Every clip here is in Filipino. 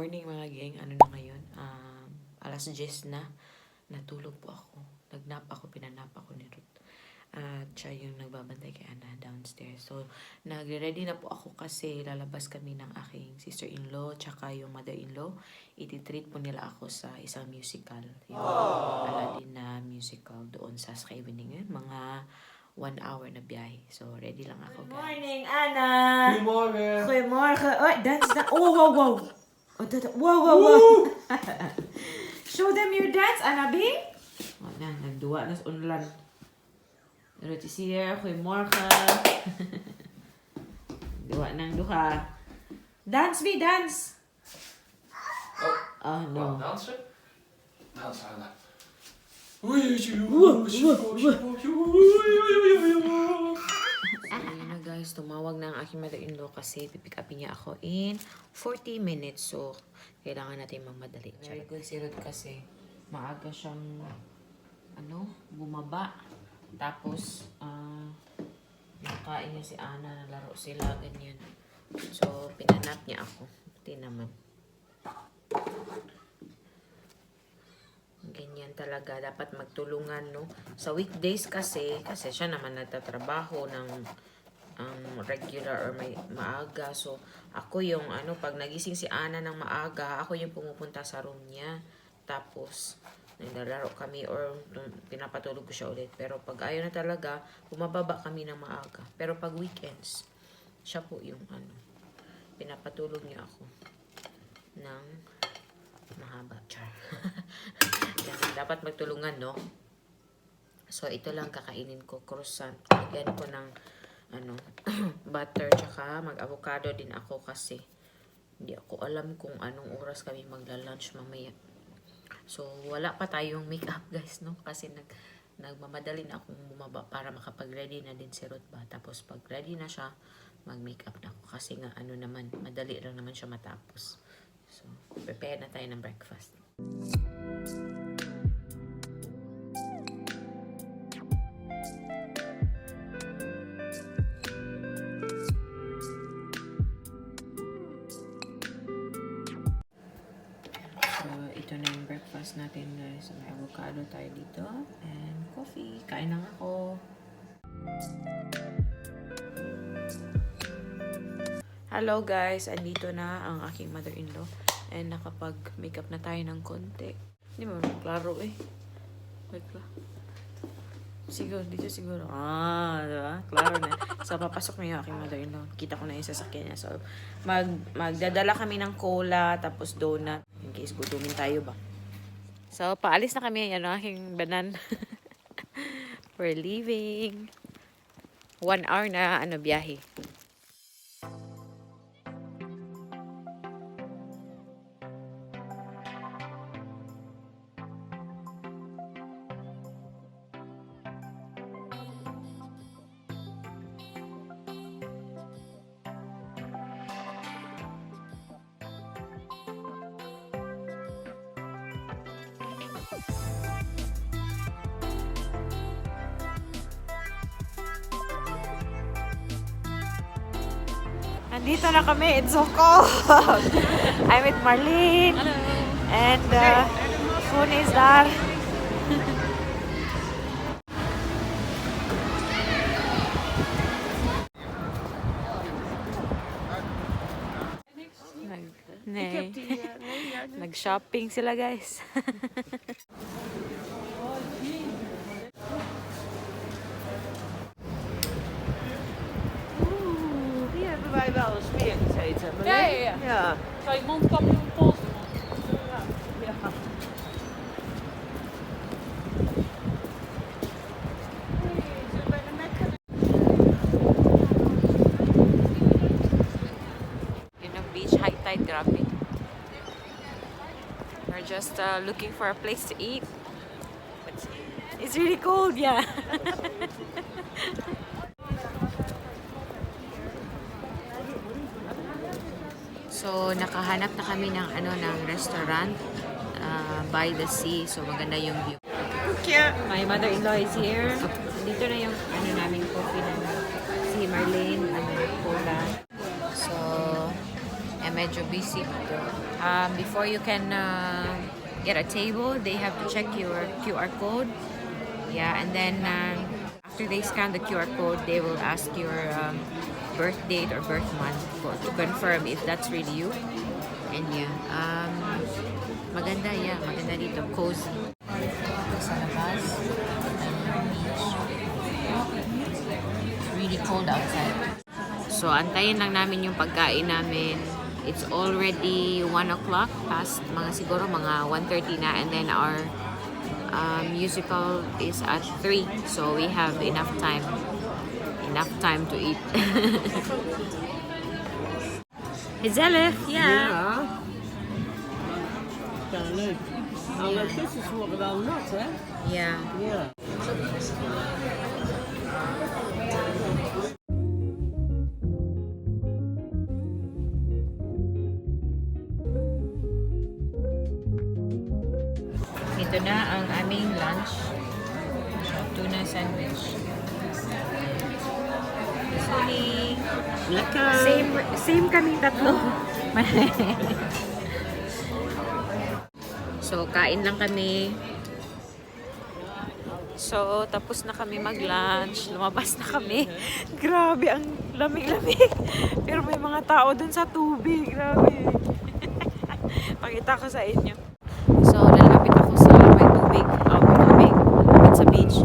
morning mga geng. Ano na ngayon? Alas 10 na. Natulog po ako. Nagnap ako, pinanap ako ni Ruth. At siya yung nagbabantay kay Ana downstairs. So, nagre-ready na po ako kasi lalabas kami ng aking sister-in-law tsaka yung mother-in-law. Ititreat po nila ako sa isang musical. Yung Aladdin na musical doon sa Scheveningen. Mga 1 hour na biyahe. So, ready lang ako, guys. Good morning, Ana! Goedemorgen! Goedemorgen! Oh, dance na! Oh, wow, wow! Oh, wow, wow, wow! Show them your dance, Ana B! Oh, na, nagduwa na sa unlan. Pero tisiya, goedemorgen! Duwa ng duha. Dance, B, dance! Oh, no. Dansen? Dansen, Anna. Ayun na guys, tumawag na ang aking mother-in-law kasi pipick upin niya ako in 40 minutes. So, kailangan natin magmadali. Very good si Ruth kasi maaga siyang bumaba. Tapos, pinakain niya si Ana, nalaro sila, ganyan. So, pinanap niya ako. Hindi naman. Ganyan talaga. Dapat magtulungan, no? Sa weekdays kasi siya naman nagtatrabaho ng regular or may maaga. So, ako yung, pag nagising si Ana ng maaga, ako yung pumupunta sa room niya. Tapos, naglalaro kami or pinapatulog ko siya ulit. Pero pag ayaw na talaga, bumababa kami ng maaga. Pero pag weekends, siya po yung, pinapatulog niya ako ng mahaba. Char. Dapat magtulungan, no? So, ito lang kakainin ko. Croissant. Lagyan ko ng, butter. Tsaka mag-avocado din ako kasi hindi ako alam kung anong oras kami magla-lunch mamaya. So, wala pa tayong make-up, guys, no? Kasi nagmamadali na akong bumaba para makapag-ready na din si Ruth ba. Tapos, pag ready na siya, mag-makeup na ako. Kasi nga, naman, madali lang naman siya matapos. So, prepare na tayo ng breakfast. Ito na yung breakfast natin, guys. May avocado tayo dito. And coffee. Kain lang ako. Hello, guys. Andito na ang aking mother-in-law. And nakapag-makeup na tayo ng konti. Hindi mo klaro eh. Wait lang. Siguro, dito siguro. Diba? Klaro na. So, papasok na yung aking mother-in-law. Kita ko na yung sasakyan niya. So, magdadala kami ng cola, tapos donut. In case gutumin tayo ba. So, paalis na kami. Yan ang aking banan. We're leaving. 1 hour na biyahe. Nandito na kami. It's so cold. I'm with Marlene. Hello. And Soon is there. Nag-shopping sila, guys. Wij wel eens meer gezeten. Maar Ja. Zou je mondkapje op pols doen? Ja. Yung beach, high tide, grabe. We're just looking for a place to eat. It's really cold, yeah. So, nakahanap na kami ng ng restaurant by the sea. So, maganda yung view. My mother-in-law is here. Dito na yung namin coffee na si Marlene, cola. So, medyo busy dito. Before you can get a table, they have to check your QR code. Yeah, and then after they scan the QR code, they will ask your birth date or birth month to confirm if that's really you. And yeah, maganda dito, cozy. Sa labas, it's really cold outside. So, antayin lang namin yung pagkain namin. It's already 1 o'clock past siguro mga 1:30 na, and then our musical is at 3, so we have enough time to eat. Gezellig, yeah. Ja, leuk. Nou, kussens worden wel nat, hè? Yeah. Ja. Ito na ang aming lunch. Tuna sandwich. Sorry. Lekker. Same kaming tatlo. So, kain lang kami. So, tapos na kami mag-lunch. Lumabas na kami. Grabe, ang lamig-lamig. Pero may mga tao dun sa tubig. Grabe. Pakita ko sa inyo. So, lalapit ako sa may tubig. Lalapit sa beach.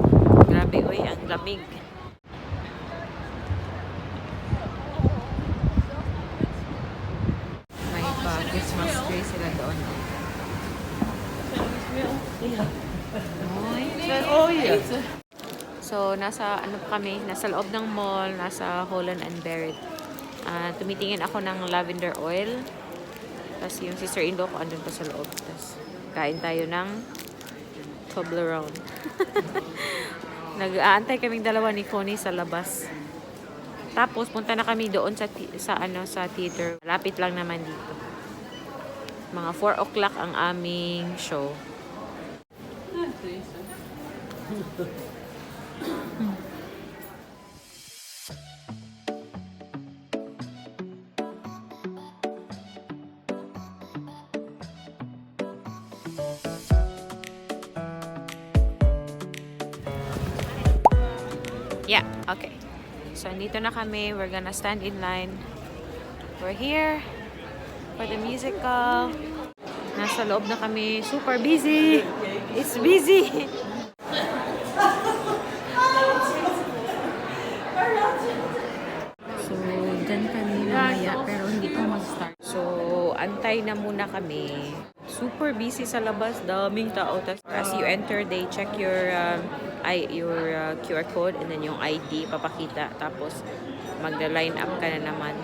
Grabe, uy, ang lamig. May pa-Christmas tree sila doon. Oh, ja. So, nasa loob ng mall, nasa Holland and Barrett. Tumitingin ako ng lavender oil. Tapos yung sister-in-law ko andun pa sa loob. Tapos, kain tayo ng Toblerone. Nag-aantay kaming dalawa ni Connie sa labas. Tapos, punta na kami doon sa theater. Lapit lang naman dito. Mga 4 o'clock ang aming show. Yeah, okay. So, dito na kami. We're gonna stand in line. We're here for the musical. Nasa loob na kami. Super busy. It's busy. So, dyan kami mamaya. Pero hindi pa mag-start. So, antay na muna kami. Super busy sa labas. Daming tao. As you enter, they check your QR code and then yung ID papakita. Tapos, magda-line up ka na naman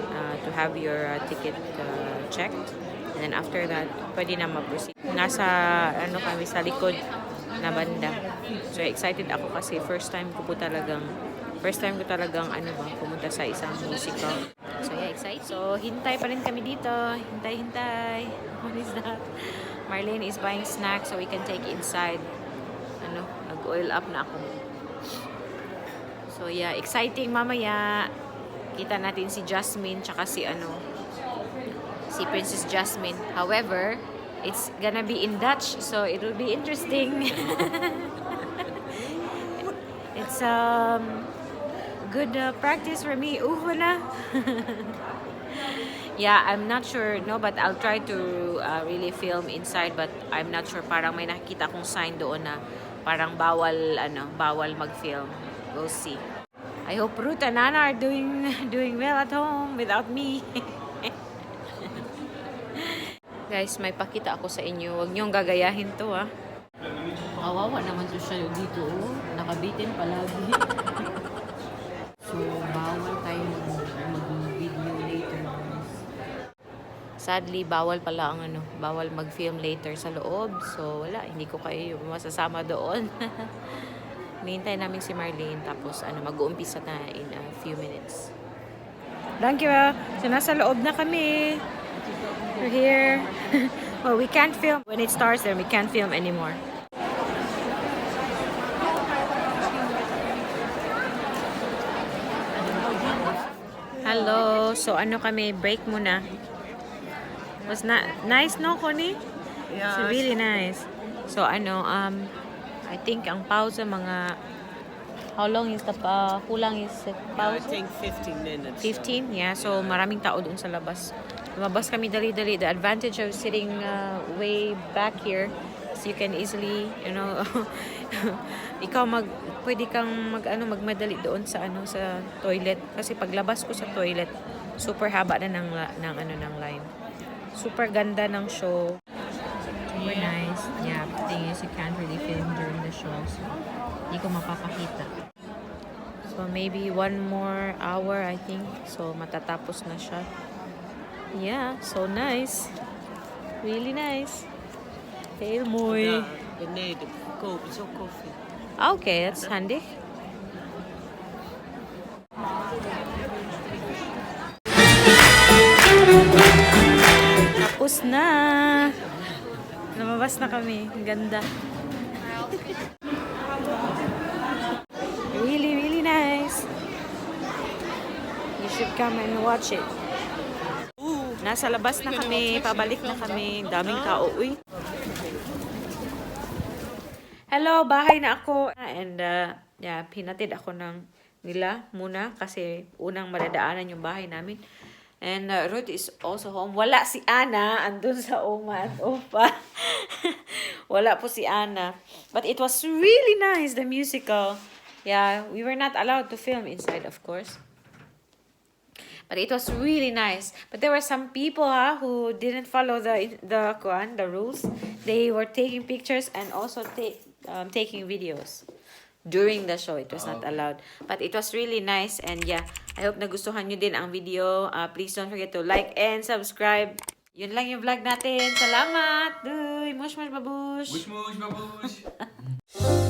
to have your ticket checked. And then after that, pwede na mag-proceed. Nasa, kami sa likod na banda. So, excited ako kasi first time ko talagang pumunta sa isang musical. So, yeah, excited. So, hintay pa rin kami dito. Hintay. What is that? Marlene is buying snacks so we can take inside. Nag-oil up na ako. So, yeah, exciting mamaya. Kita natin si Jasmine tsaka si Princess Jasmine. However, it's gonna be in Dutch, so it'll be interesting. It's good practice for me. Na. Yeah, I'm not sure, but I'll try to really film inside, but I'm not sure. Parang may nakita kong sign doon na parang bawal mag-film. We'll see. I hope Ruth and Nana are doing well at home without me. Guys, may pakita ako sa inyo. Huwag niyong gagayahin to, ha. Kawawa naman to siya dito. Nakabitin palagi. So, bawal tayo mag-video later. Sadly, bawal pala bawal mag-film later sa loob. So, wala. Hindi ko kayo masasama doon. Hinihintay namin si Marlene. Tapos, mag-uumpisa na in a few minutes. Thank you. So, nasa loob na kami. We're here. Well, we can't film. When it starts, then we can't film anymore. Hello. So, kami? Break muna. Was nice, no, Connie? It's Yeah. really nice. So, I think ang pause mga... How long is the kulang is I pause? think 15 minutes. 15, yeah. So, maraming tao doon sa labas. Lumabas kami dali-dali. The advantage of sitting way back here is you can easily, pwede kang magmadali doon sa sa toilet. Kasi paglabas ko sa toilet, super haba na ng line. Super ganda ng show. Super nice. Yeah, the thing is you can't really film during the show. So, hindi ko mapapakita. So, maybe 1 more hour, I think. So, matatapos na siya. Yeah, so nice. Really nice. Heel mooi. Beneden, kopen zo koffie. Okay, that's handy. Tapos na. Lumabas na kami. Ang ganda. Really, really nice. You should come and watch it. Nasa labas na kami. Pabalik na kami. Daming tao. Uy. Hello, bahay na ako. And yeah, pinatid ako nila muna kasi unang madadaanan yung bahay namin. And Ruth is also home. Wala si Ana. Andun sa Oma at Opa. Wala po si Ana. But it was really nice, the musical. Yeah, we were not allowed to film inside, of course. But it was really nice. But there were some people who didn't follow the rules. They were taking pictures and also taking videos during the show. It was not allowed. But it was really nice. And yeah, I hope nagustuhan nyo din ang video. Please don't forget to like and subscribe. Yun lang yung vlog natin. Salamat! Duy! Mush, mush, babush! Mush, mush, babush.